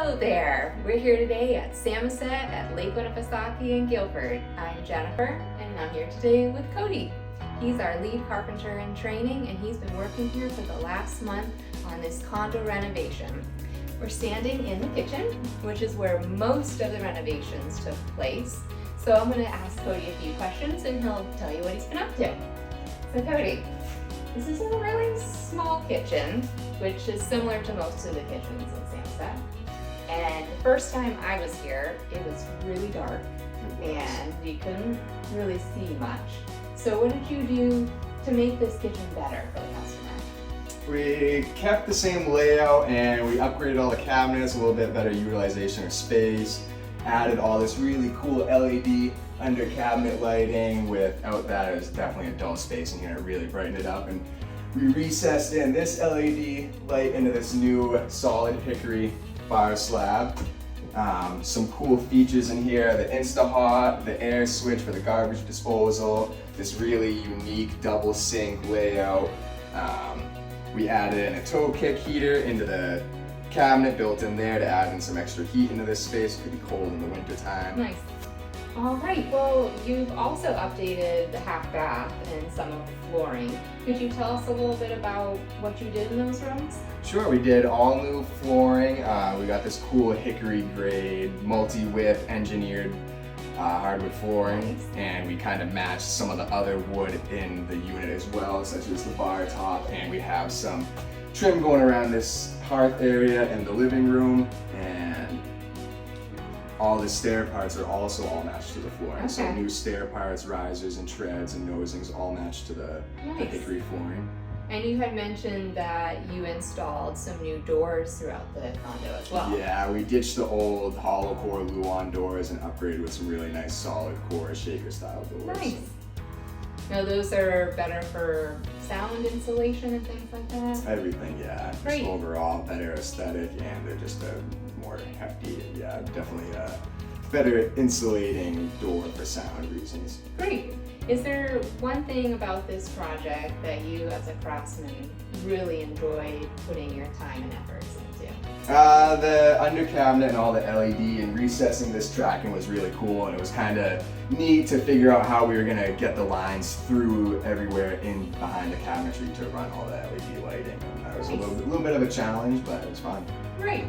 Hello there! We're here today at Samoset at Lake Winnipesaukee in Gilford. I'm Jennifer and I'm here today with Cody. He's our lead carpenter in training and he's been working here for the last month on this condo renovation. We're standing in the kitchen, which is where most of the renovations took place. So I'm going to ask Cody a few questions and he'll tell you what he's been up to. So Cody, this is a really small kitchen, which is similar to most of the kitchens in Samoset. And the first time I was here, it was really dark and you couldn't really see much. So what did you do to make this kitchen better for the customer? We kept the same layout and we upgraded all the cabinets, a little bit better utilization of space, added all this really cool LED under cabinet lighting. Without that, it was definitely a dull space in here. It really brightened it up. And we recessed in this LED light into this new solid hickory bar slab. Some cool features in here, the Insta-Hot, the air switch for the garbage disposal, this really unique double sink layout. We added in a toe kick heater into the cabinet built in there to add in some extra heat into this space. It could be cold in the winter time. Nice. All right, well, you've also updated the half bath and some of the flooring. Could you tell us a little bit about what you did in those rooms? Sure, we did all new flooring. We got this cool hickory grade, multi-width engineered hardwood flooring, nice. And we kind of matched some of the other wood in the unit as well, such as the bar top, and we have some trim going around this hearth area in the living room, and all the stair parts are also all matched to the flooring. Okay. So new stair parts, risers and treads and nosings all matched to the hickory flooring. And you had mentioned that you installed some new doors throughout the condo as well. Yeah, we ditched the old hollow core Luan doors and upgraded with some really nice solid core shaker style doors. Nice. Now those are better for sound insulation and things like that? Everything, yeah. Great. Just overall better aesthetic, and they're just a more hefty and yeah, definitely a better insulating door for sound reasons. Great. Is there one thing about this project that you as a craftsman really enjoyed putting your time and efforts into? The under cabinet and all the LED and recessing this tracking was really cool, and it was kind of neat to figure out how we were going to get the lines through everywhere in behind the cabinetry to run all the LED lighting. And that was a little bit of a challenge, but it was fun. Great.